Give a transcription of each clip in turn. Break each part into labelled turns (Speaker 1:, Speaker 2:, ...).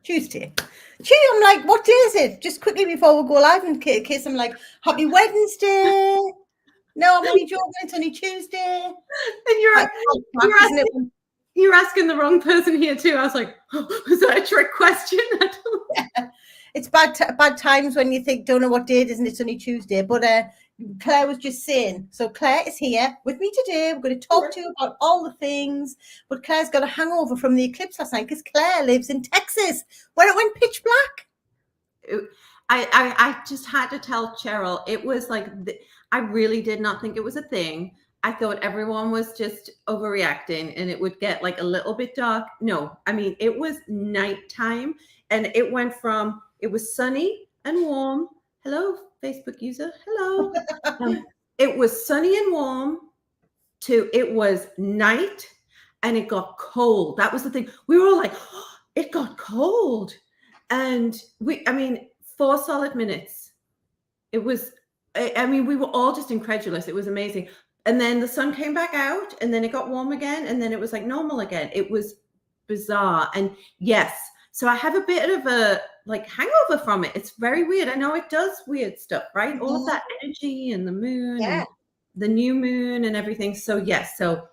Speaker 1: Tuesday. I'm like, what day is it? Just quickly before we go live in case I'm like, happy Wednesday. No, I'm only joking. It's only Tuesday.
Speaker 2: And you're asking the wrong person here too. I was like, oh, was that a trick question?
Speaker 1: Yeah. It's bad times when you think, don't know what day it is and it's only Tuesday. But Claire was just saying, so Claire is here with me today. We're going to talk to you about all the things. But Claire's got a hangover from the eclipse last night because Claire lives in Texas where it went pitch black.
Speaker 2: I just had to tell Cheryl, it was like, I really did not think it was a thing. I thought everyone was just overreacting and it would get like a little bit dark. No, I mean, it was nighttime and it went from, it was sunny and warm. Hello, Facebook user. Hello. It was sunny and warm to it was night and it got cold. That was the thing. We were all like, oh, it got cold. And 4 solid minutes. It was, we were all just incredulous. It was amazing. And then the sun came back out and then it got warm again. And then it was like normal again. It was bizarre. And yes, so I have a bit of a like hangover from it. It's very weird. I know it does weird stuff, right? All of that energy and the moon and the new moon and everything. So yes. But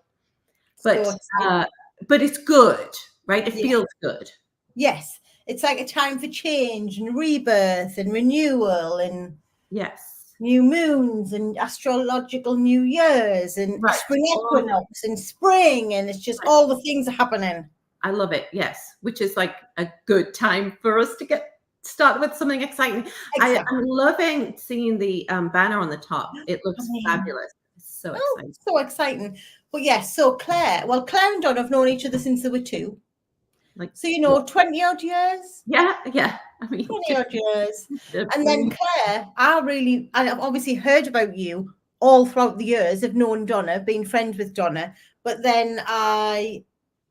Speaker 2: it's good, right? It feels good.
Speaker 1: Yes. It's like a time for change and rebirth and renewal and new moons and astrological new years and spring equinox and spring, and it's just all the things are happening.
Speaker 2: I love it. Yes. Which is like a good time for us to get started with something exciting. Exactly. I'm loving seeing the banner on the top. It looks fabulous. It's so exciting.
Speaker 1: So exciting. But yes, so Claire and Don have known each other since they were 2. Like, so, 20 odd years.
Speaker 2: Yeah.
Speaker 1: 20 odd years. And then Claire, I've obviously heard about you all throughout the years. I've known Donna, been friends with Donna. But then I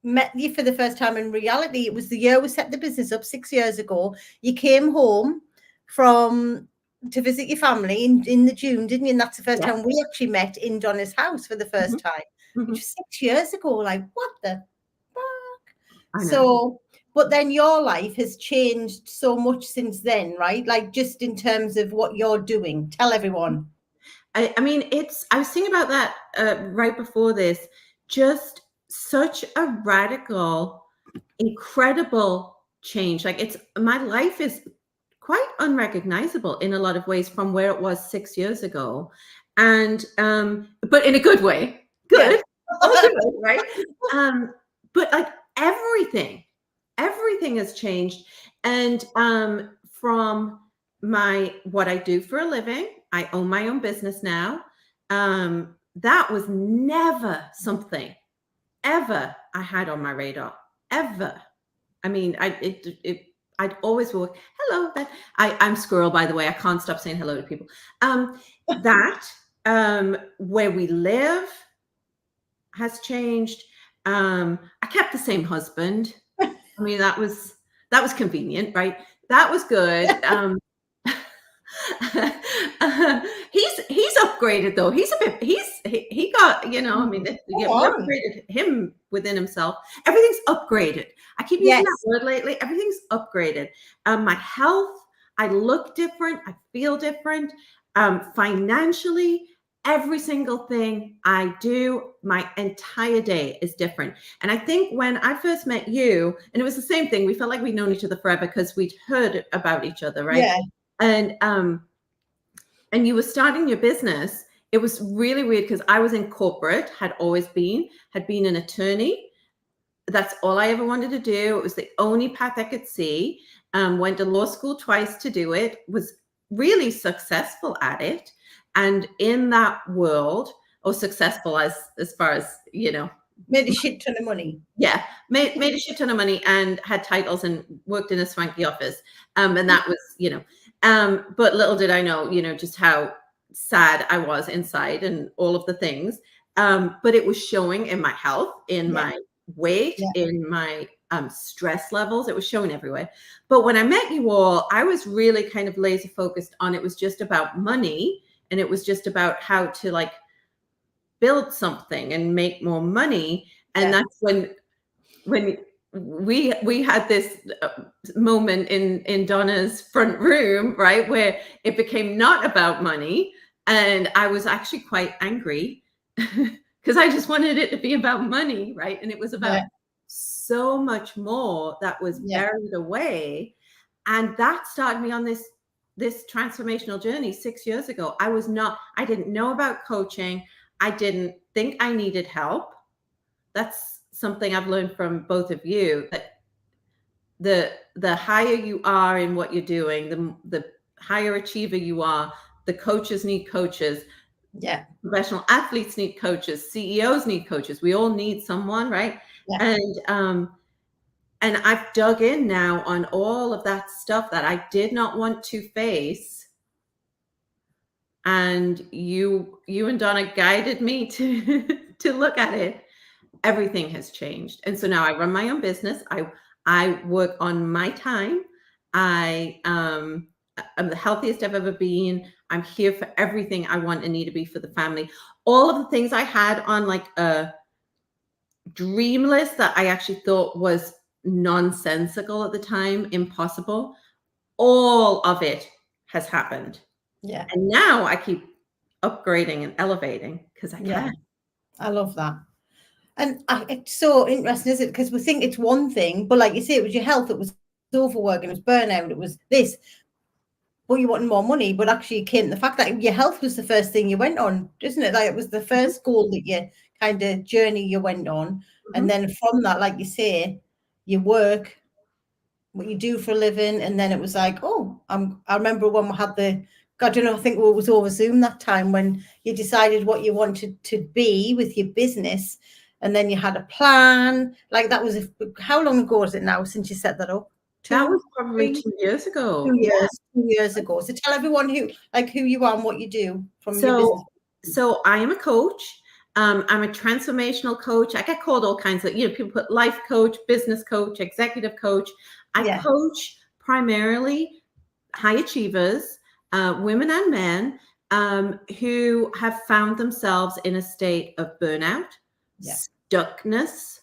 Speaker 1: met you for the first time in reality. It was the year we set the business up 6 years ago. You came home to visit your family in the June, didn't you? And that's the first time we actually met in Donna's house for the first time. Which was 6 years ago. Like, what the fuck? So, but then your life has changed so much since then, right? Like, just in terms of what you're doing. Tell everyone.
Speaker 2: I was thinking about that right before this. Just such a radical, incredible change. Like, my life is quite unrecognizable in a lot of ways from where it was 6 years ago. And, but in a good way. Good. Right? But like everything has changed. And from what I do for a living, I own my own business now. That was never something ever I had on my radar, ever. I mean, I'd always walk, hello. I'm Squirrel, by the way. I can't stop saying hello to people. Where we live has changed. I kept the same husband. I mean, that was convenient, right? That was good. He's upgraded though. He got, we upgraded him within himself. Everything's upgraded. I keep using that word lately. Everything's upgraded. My health, I look different. I feel different. Financially, every single thing I do, my entire day is different. And I think when I first met you, and it was the same thing, we felt like we'd known each other forever because we'd heard about each other, right? Yeah. And you were starting your business. It was really weird because I was in corporate, had been an attorney. That's all I ever wanted to do. It was the only path I could see. Went to law school twice to do it, was really successful at it. And in that world, or successful as far as,
Speaker 1: made a shit ton of money.
Speaker 2: Yeah, made a shit ton of money and had titles and worked in a swanky office. And that was, but little did I know, just how sad I was inside and all of the things. But it was showing in my health, in my weight, in my stress levels. It was showing everywhere. But when I met you all, I was really kind of laser focused on, it was just about money. And it was just about how to build something and make more money. And that's when we had this moment in Donna's front room, right, where it became not about money, and I was actually quite angry because I just wanted it to be about money, right? And it was about so much more that was buried away, and that started me on this transformational journey 6 years ago. I didn't know about coaching. I didn't think I needed help. That's something I've learned from both of you, that the higher you are in what you're doing, the higher achiever you are. The coaches need coaches.
Speaker 1: Yeah.
Speaker 2: Professional athletes need coaches. CEOs need coaches. We all need someone, right?
Speaker 1: Yeah.
Speaker 2: And I've dug in now on all of that stuff that I did not want to face. And you and Donna guided me to look at it. Everything has changed. And so now I run my own business. I work on my time. I'm the healthiest I've ever been. I'm here for everything I want and need to be for the family. All of the things I had on like a dream list that I actually thought was nonsensical at the time, impossible, all of it has happened.
Speaker 1: Yeah.
Speaker 2: And now I keep upgrading and elevating because I can.
Speaker 1: Yeah. I love that. And it's so interesting, isn't it? Because we think it's one thing, but like you say, it was your health, it was overwork, it was burnout, it was this. But you wanted more money, but actually it came the fact that your health was the first thing you went on, isn't it? Like it was the first goal that you kind of journey you went on. And then from that, like you say, your work, what you do for a living, and then it was like, oh, I remember when we had I don't know, I think it was over Zoom that time when you decided what you wanted to be with your business, and then you had a plan. Like that was how long ago is it now since you set that up?
Speaker 2: That was probably 2 years ago.
Speaker 1: 2 years, 2 years ago. So tell everyone who you are and what you do from your business.
Speaker 2: So I am a coach. I'm a transformational coach. I get called all kinds of, people put life coach, business coach, executive coach. I coach primarily high achievers, women and men, who have found themselves in a state of burnout, stuckness,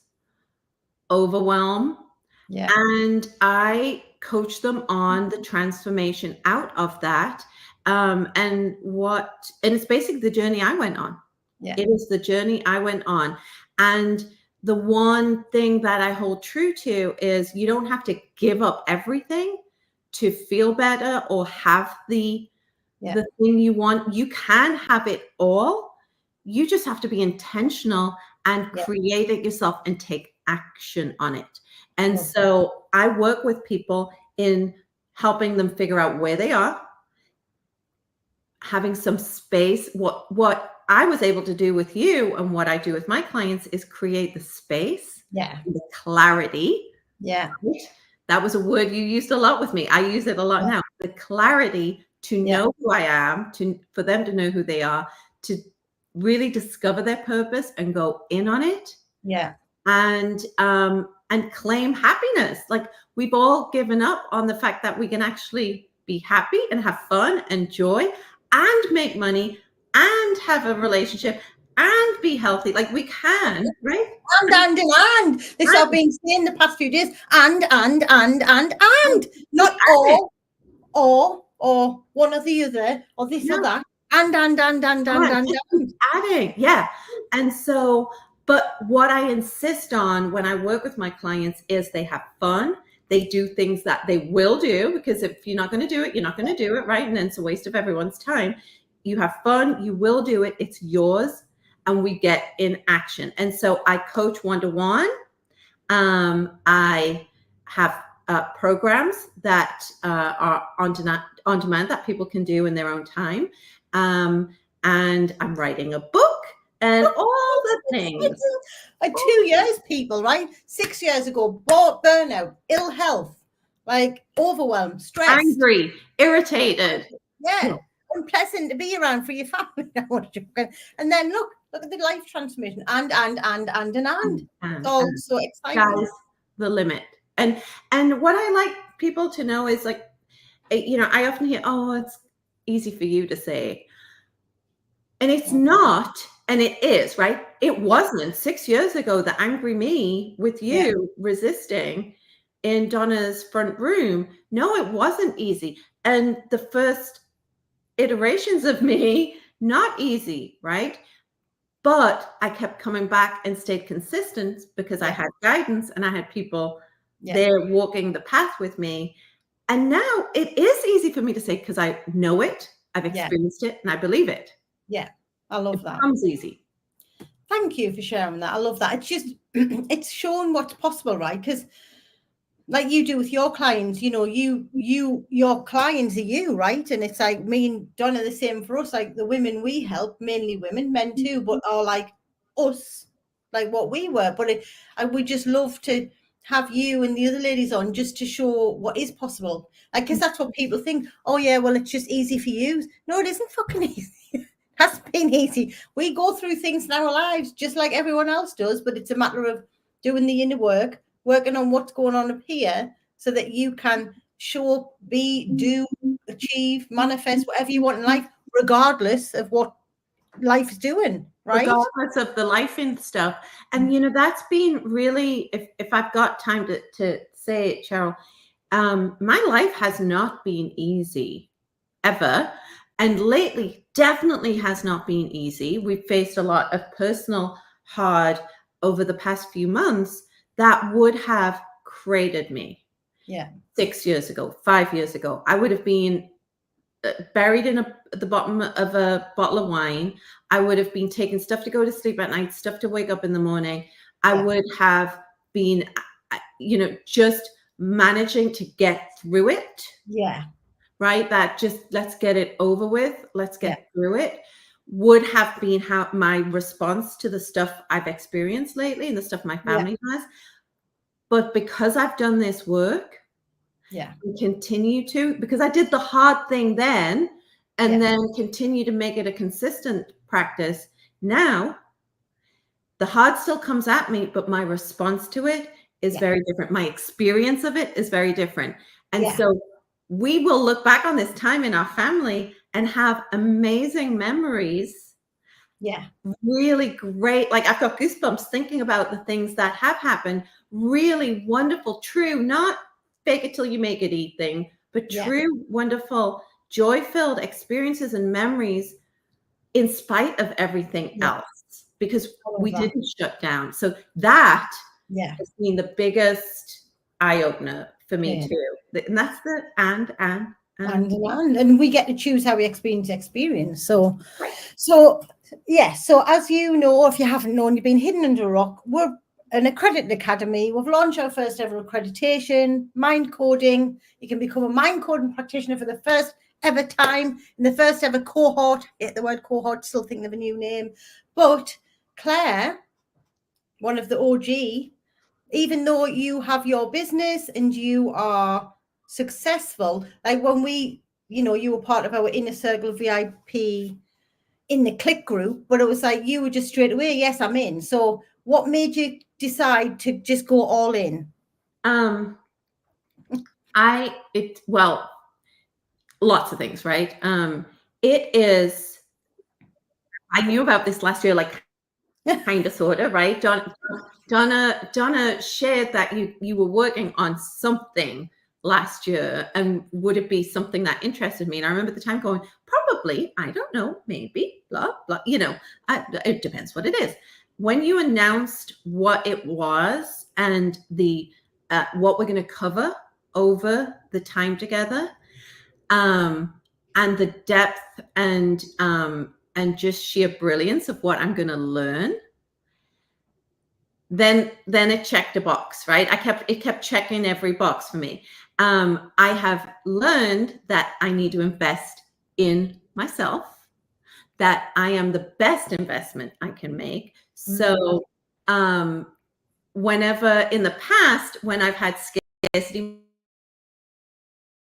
Speaker 2: overwhelm. Yeah. And I coach them on the transformation out of that. And it's basically the journey I went on. Yeah. It is the journey I went on. And the one thing that I hold true to is you don't have to give up everything to feel better or have the thing you want. You can have it all. You just have to be intentional and create it yourself and take action on it. And so I work with people in helping them figure out where they are, having some space. What I was able to do with you and what I do with my clients is create the space, the clarity. Yeah. Right? That was a word you used a lot with me. I use it a lot now. The clarity to know who I am, for them to know who they are, to really discover their purpose and go in on it. Yeah. And claim happiness. Like we've all given up on the fact that we can actually be happy and have fun and joy and make money and have a relationship and be healthy. Like we can, right?
Speaker 1: And. This I've been saying the past few days. And. Not or one or the other or this or that. And.
Speaker 2: Adding. Yeah. And so, but what I insist on when I work with my clients is they have fun. They do things that they will do, because if you're not going to do it, you're not going to do it, right? And then it's a waste of everyone's time. You have fun, you will do it, it's yours, and we get in action. And so I coach one-to-one. I have programs that are on demand that people can do in their own time. And I'm writing a book and all the things.
Speaker 1: Like 2 years, people, right? 6 years ago, burnout, ill health, like overwhelm, stress.
Speaker 2: Angry, irritated.
Speaker 1: Yeah. Unpleasant to be around for your family. And then look at the life transformation and. It's all so exciting.
Speaker 2: Sky's the limit. And what I like people to know is, like, I often hear, oh, it's easy for you to say. And it's not. And it is, right? It wasn't 6 years ago, the angry me with you resisting in Donna's front room. No, it wasn't easy. And the first iterations of me, not easy, right? But I kept coming back and stayed consistent because I had guidance and I had people there walking the path with me. And now it is easy for me to say, because I know it, I've experienced it, and I believe it.
Speaker 1: Yeah, I love that.
Speaker 2: It comes easy.
Speaker 1: Thank you for sharing that. I love that. It's just, it's shown what's possible, right? Because like you do with your clients, you know, your clients are you, right? And it's like me and Donna, the same for us. Like the women we help, mainly women, men too, but are like us, like what we were. But we just love to have you and the other ladies on just to show what is possible. Like, because that's what people think. Oh yeah, well, it's just easy for you. No, it isn't fucking easy. Has been easy. We go through things in our lives just like everyone else does, but it's a matter of doing the inner work, working on what's going on up here so that you can show up, be, do, achieve, manifest whatever you want in life, regardless of what life is doing, right?
Speaker 2: Regardless of the life and stuff. And, you know, that's been really, if I've got time to say it, Cheryl, my life has not been easy ever. And lately definitely has not been easy. We've faced a lot of personal hard over the past few months that would have created me. 6 years ago, 5 years ago, I would have been buried in the bottom of a bottle of wine. I would have been taking stuff to go to sleep at night, stuff to wake up in the morning. I would have been, you know, just managing to get through it. Right? That just, let's get it over with. Let's get through it. Would have been how my response to the stuff I've experienced lately and the stuff my family has. But because I've done this work, and continue to, because I did the hard thing then, and then continue to make it a consistent practice. Now, the hard still comes at me, but my response to it is very different. My experience of it is very different. And so we will look back on this time in our family and have amazing memories. Really great. Like I've got goosebumps thinking about the things that have happened. Really wonderful, true, not fake it till you make it thing, but true, wonderful, joy-filled experiences and memories in spite of everything else, because we didn't shut down. So that has been the biggest eye-opener for me too. And that's the
Speaker 1: and we get to choose how we experience. So as you know, if you haven't known, you've been hidden under a rock. We're an accredited academy. We've launched our first ever accreditation, Mind Coding. You can become a Mind Coding practitioner for the first ever time in the first ever cohort. Hit the word cohort, still thinking of a new name. But Claire, one of the OG, even though you have your business and you are successful, like when we, you know, you were part of our inner circle VIP in the click group, but it was like you were just straight away, yes, I'm in. So what made you decide to just go all in?
Speaker 2: Well, lots of things, right? It is, I knew about this last year, like kind of sort of, right? Donna shared that you were working on something last year, and would it be something that interested me? And I remember at the time going, probably, I don't know, maybe, blah, blah, you know, it depends what it is. When you announced what it was and the what we're going to cover over the time together, and the depth and just sheer brilliance of what I'm going to learn, then it checked a box, right? It kept checking every box for me. I have learned that I need to invest in myself, that I am the best investment I can make. So whenever in the past, when I've had scarcity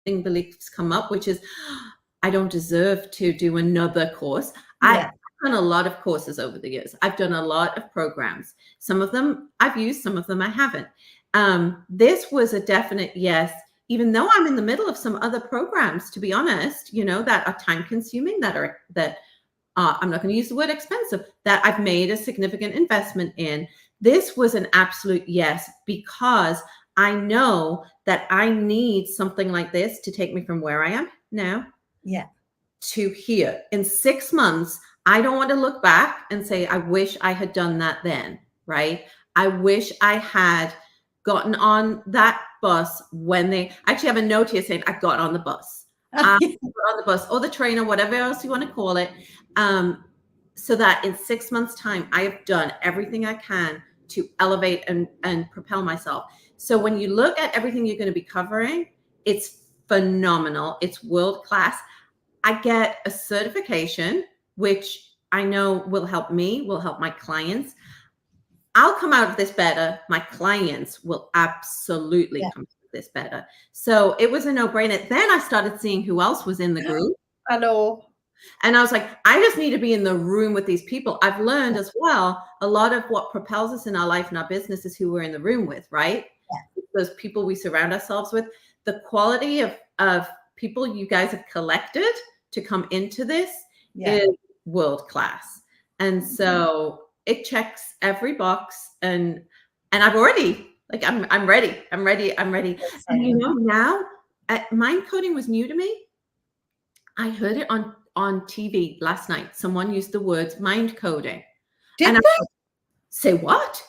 Speaker 2: beliefs come up, which is, I don't deserve to do another course. I've done a lot of courses over the years. I've done a lot of programs. Some of them I've used, some of them I haven't. This was a definite yes, even though I'm in the middle of some other programs, to be honest, you know, that are time consuming, that I'm not going to use the word expensive, that I've made a significant investment in. This was an absolute yes, because I know that I need something like this to take me from where I am now to here. In 6 months, I don't want to look back and say, I wish I had done that then, right? I wish I had gotten on that bus when they actually have a note here saying, I got on the bus. On the bus or the train or whatever else you want to call it. So that in 6 months' time, I have done everything I can to elevate and propel myself. So when you look at everything you're going to be covering, it's phenomenal. It's world class. I get a certification, which I know will help me, will help my clients. I'll come out of this better. My clients will absolutely come out of this better. So it was a no-brainer. Then I started seeing who else was in the group.
Speaker 1: I know.
Speaker 2: And I was like, I just need to be in the room with these people. I've learned as well, a lot of what propels us in our life and our business is who we're in the room with, right? Those people we surround ourselves with. The quality of people you guys have collected to come into this is world class. And so it checks every box, and I've already, like, I'm ready. And you know, now mind coding was new to me. I heard it on TV last night. Someone used the words mind coding.
Speaker 1: Did they?
Speaker 2: Say what?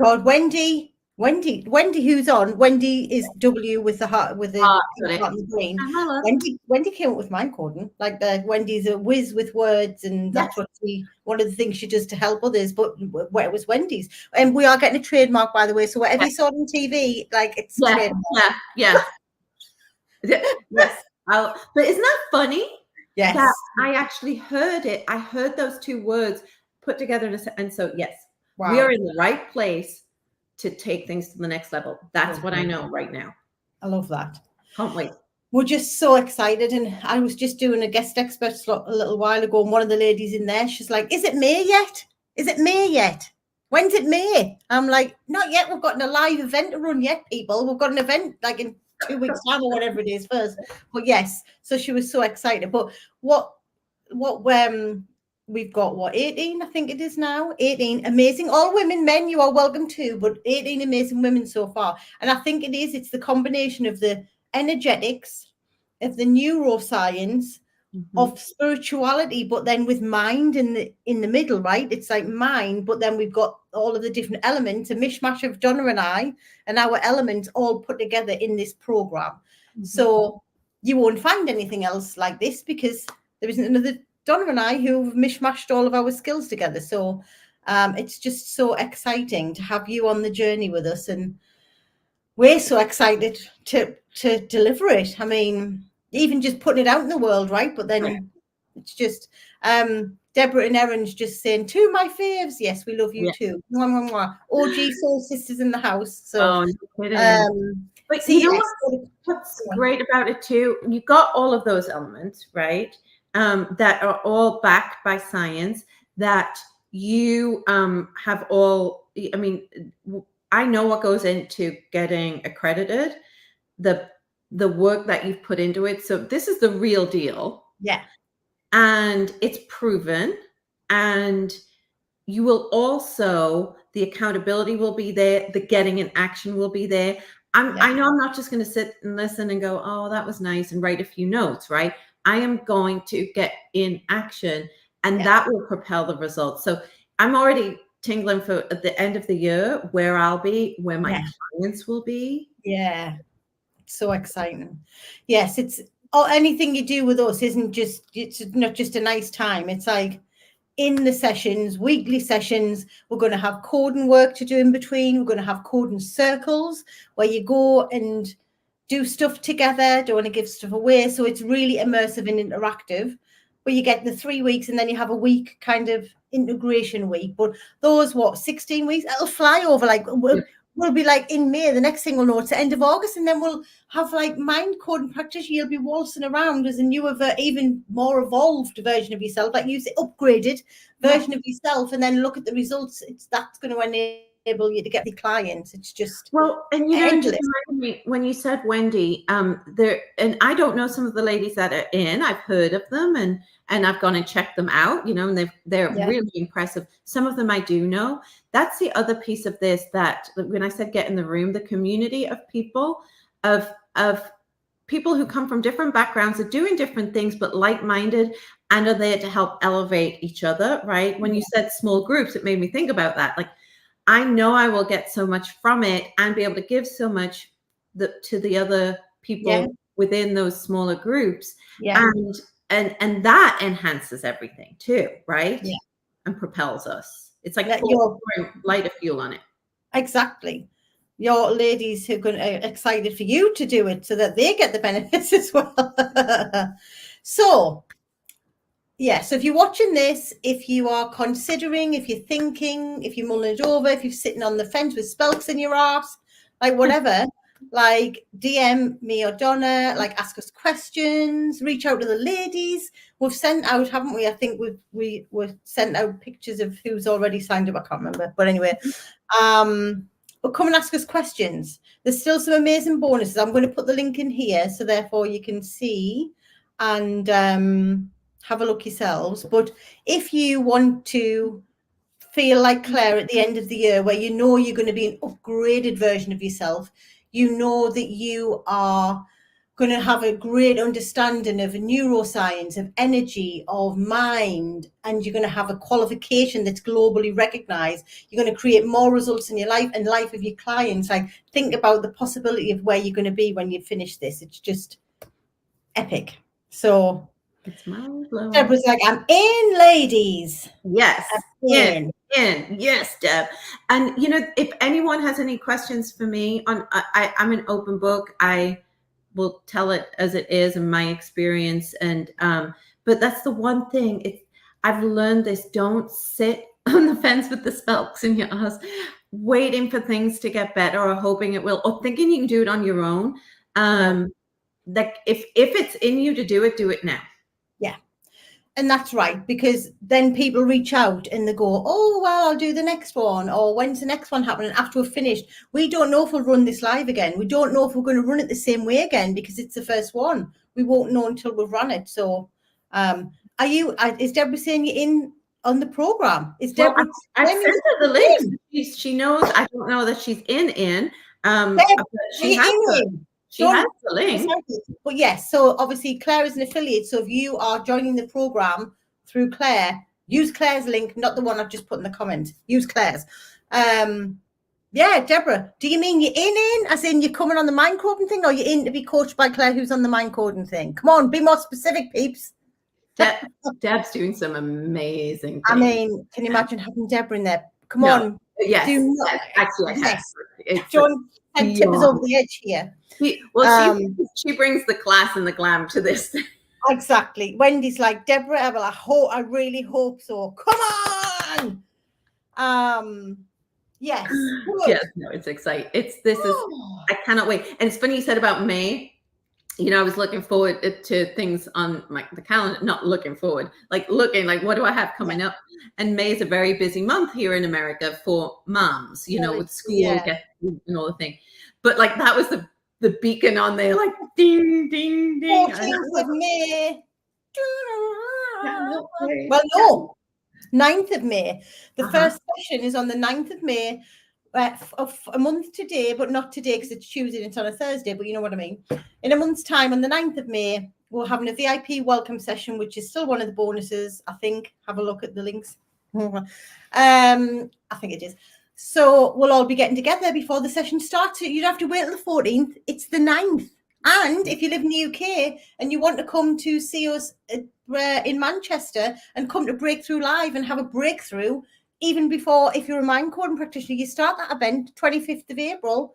Speaker 1: God, Wendy, who's on? Wendy is W with the heart, with the heart and the brain. Wendy came up with mind coding. Like, Wendy's a whiz with words, and that's one of the things she does to help others. But where it was Wendy's, and we are getting a trademark, by the way. So whatever you saw on TV, like, it's trademark.
Speaker 2: Yes. But isn't that funny?
Speaker 1: Yes.
Speaker 2: That I actually heard it. I heard those two words put together, and so yes, we are in the right place to take things to the next level. That's what I know right now.
Speaker 1: I love that.
Speaker 2: Can't wait.
Speaker 1: We're just so excited. And I was just doing a guest expert slot a little while ago, and one of the ladies in there, she's like, is it May yet? When's it May? I'm like, not yet. We've got a live event to run yet, people. We've got an event like in 2 weeks time or whatever it is first. But yes, so she was so excited. But what we've got 18, I think it is now. 18 amazing, all women, men, you are welcome too, but 18 amazing women so far. And I think it's the combination of the energetics, of the neuroscience, of spirituality, but then with mind in the middle, right? It's like mind, but then we've got all of the different elements, a mishmash of Donna and I and our elements all put together in this program. So you won't find anything else like this, because there isn't another Donna and I who've mishmashed all of our skills together. So it's just so exciting to have you on the journey with us, and we're so excited to deliver it. I mean, even just putting it out in the world, right? But then it's just Deborah and Erin's just saying, to my faves, yes, we love you too. Mwah, mwah, mwah. OG soul sisters in the house. So
Speaker 2: but see, you know what's great about it too, you got all of those elements, right? That are all backed by science, that you have all, I mean, I know what goes into getting accredited, the work that you've put into it. So this is the real deal.
Speaker 1: Yeah.
Speaker 2: And it's proven, and you will also, the accountability will be there, the getting in action will be there. I know I'm not just going to sit and listen and go, oh, that was nice, and write a few notes, right? I am going to get in action, and that will propel the results. So I'm already tingling for at the end of the year where I'll be, where my clients will be.
Speaker 1: Yeah. So exciting. Yes, it's anything you do with us it's not just a nice time. It's like in the sessions, weekly sessions, we're going to have coding work to do in between. We're going to have coding circles where you go and do stuff together, don't want to give stuff away. So it's really immersive and interactive, where you get the 3 weeks and then you have a week kind of integration week. But those 16 weeks, it'll fly over. Like we'll be like in May, the next thing we'll know it's the end of August, and then we'll have like Mind Coding Practitioner. You'll be waltzing around as a newer, even more evolved version of yourself, like you say, upgraded version of yourself, and then look at the results. That's going to enable you to get the clients. It's just
Speaker 2: and it
Speaker 1: endless.
Speaker 2: just reminded me when you said Wendy, there, and I don't know some of the ladies that are in. I've heard of them, and I've gone and checked them out, and they're really impressive. Some of them I do know. That's the other piece of this, that when I said get in the room, the community of people, of people who come from different backgrounds, are doing different things, but like-minded, and are there to help elevate each other, right? When you said small groups, it made me think about that. Like, I know I will get so much from it and be able to give so much to the other people within those smaller groups. And that enhances everything too, right? And propels us. It's like pouring lighter fuel on it.
Speaker 1: Exactly. Your ladies who are excited for you to do it so that they get the benefits as well. So if you're watching this, if you are considering, if you're thinking, if you're mulling it over, if you're sitting on the fence with spelks in your arse, like whatever, like DM me or Donna, like ask us questions, reach out to the ladies. We've sent out, haven't we? I think we've sent out pictures of who's already signed up. I can't remember, but anyway, but come and ask us questions. There's still some amazing bonuses. I'm going to put the link in here, so therefore you can see and have a look yourselves. But if you want to feel like Claire at the end of the year, where you know you're going to be an upgraded version of yourself, you know that you are going to have a great understanding of neuroscience, of energy, of mind, and you're going to have a qualification that's globally recognized. You're going to create more results in your life and life of your clients. Like, think about the possibility of where you're going to be when you finish this. It's just epic. So
Speaker 2: it's mind-blowing.
Speaker 1: Deborah's like, I'm in, ladies.
Speaker 2: Yes. In. Yes, Deb. And if anyone has any questions for me, I'm an open book. I will tell it as it is in my experience. And but that's the one thing. I've learned this: don't sit on the fence with the spelks in your ass, waiting for things to get better or hoping it will, or thinking you can do it on your own. Like if it's in you to do it now.
Speaker 1: Yeah. And that's right, because then people reach out and they go, oh, well, I'll do the next one. Or when's the next one happening? After we've finished, we don't know if we'll run this live again. We don't know if we're going to run it the same way again because it's the first one. We won't know until we've run it. So is Deborah saying you're in on the program? Is Deborah?
Speaker 2: I sent her the link. She knows. I don't know that she's in. She has the link.
Speaker 1: But yes, so obviously Claire is an affiliate. So if you are joining the program through Claire, use Claire's link, not the one I've just put in the comments. Use Claire's. Deborah, do you mean you're in? As in you're coming on the mind coding thing, or you're in to be coached by Claire who's on the mind coding thing? Come on, be more specific, peeps.
Speaker 2: Deb's doing some amazing things.
Speaker 1: I mean, can you imagine having Deborah in there? Come on.
Speaker 2: Yes.
Speaker 1: John had tippers over the edge here.
Speaker 2: She brings the class and the glam to this.
Speaker 1: Exactly. Wendy's like, Deborah, I really hope so. Come on. Yes.
Speaker 2: Yes, no, it's exciting. I cannot wait. And it's funny you said about May. I was looking forward to things on the calendar, not looking forward, looking what do I have coming up? And May is a very busy month here in America for moms, with school and all the thing. But that was the beacon on there, ding, ding, ding.
Speaker 1: 14th of May. Well, no, 9th of May. The first session is on the 9th of May. Of a month today, but not today because it's Tuesday and it's on a Thursday, but you know what I mean. In a month's time, on the 9th of May, we're having a VIP welcome session, which is still one of the bonuses, I think. Have a look at the links. I think it is. So we'll all be getting together before the session starts. You don't have to wait till the 14th. It's the 9th. And if you live in the UK and you want to come to see us in Manchester and come to Breakthrough Live and have a breakthrough, even before, if you're a mind coding practitioner, you start that event 25th of April,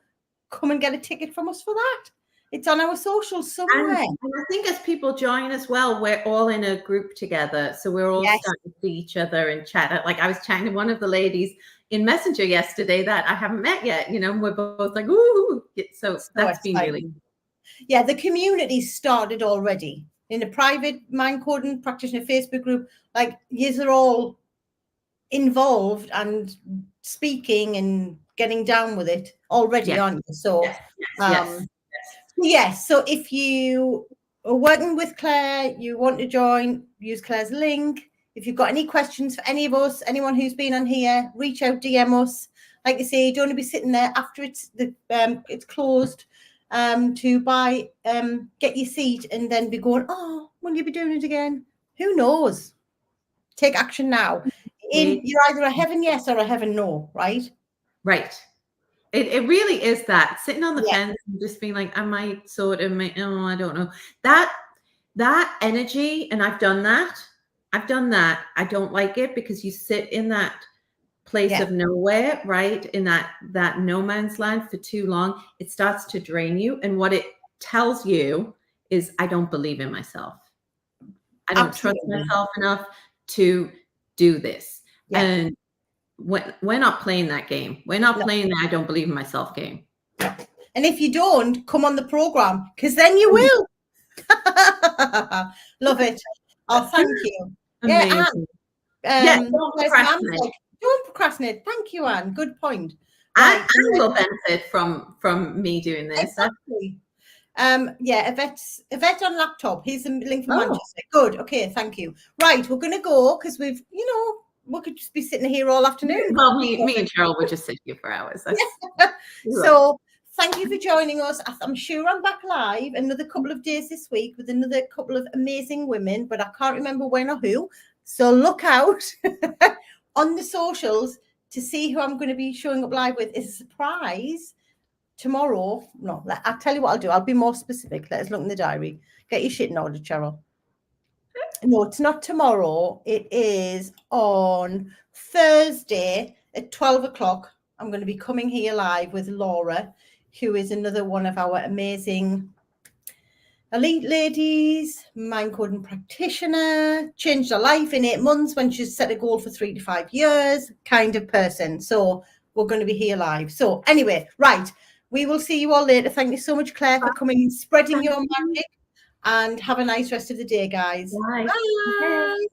Speaker 1: come and get a ticket from us for that. It's on our socials somewhere.
Speaker 2: And I think as people join as well, we're all in a group together. So we're all starting to see each other and chat. I was chatting to one of the ladies in Messenger yesterday that I haven't met yet, we're both like, ooh. So that's been really.
Speaker 1: Yeah, the community started already in a private mind coding practitioner Facebook group. Yous are all involved and speaking and getting down with it already,
Speaker 2: Yes.
Speaker 1: aren't you? So,
Speaker 2: yes.
Speaker 1: So if you are working with Claire, you want to join, use Claire's link. If you've got any questions for any of us, anyone who's been on here, reach out, DM us. Like I say, you don't want to be sitting there after it's closed to buy, get your seat and then be going, oh, will you be doing it again? Who knows? Take action now. You're either a heaven yes or a heaven no, right?
Speaker 2: Right. It really is that sitting on the fence and just being like, I might sort of, I don't know. That energy, and I've done that. I don't like it because you sit in that place of nowhere, right? In that no man's land for too long, it starts to drain you. And what it tells you is, I don't believe in myself. I don't trust myself enough to do this.
Speaker 1: Yeah.
Speaker 2: And we're not playing that game. We're not playing that I don't believe in myself game.
Speaker 1: And if you don't, come on the program, because then you will. Love it. Oh, thank you.
Speaker 2: Amazing.
Speaker 1: Don't procrastinate. Don't procrastinate. Thank you, Anne. Good point.
Speaker 2: Right. I will benefit from me doing this.
Speaker 1: Exactly. Yvette on laptop. Here's the link from Manchester. Good. Okay, thank you. Right, we're gonna go because we could just be sitting here all afternoon.
Speaker 2: Well, me and Cheryl would just sit here for hours.
Speaker 1: So thank you for joining us. I'm sure I'm back live another couple of days this week with another couple of amazing women, but I can't remember when or who. So look out on the socials to see who I'm going to be showing up live with. It's a surprise tomorrow. No, I'll tell you what I'll do. I'll be more specific. Let us look in the diary. Get your shit in order, Cheryl. No, it's not tomorrow. It is on Thursday at 12 o'clock. I'm going to be coming here live with Laura, who is another one of our amazing elite ladies, mind coding practitioner, changed her life in 8 months when she set a goal for 3 to 5 years kind of person. So we're going to be here live. So anyway, right. We will see you all later. Thank you so much, Claire, for coming and spreading your magic. And have a nice rest of the day, guys.
Speaker 2: Bye.
Speaker 1: Bye.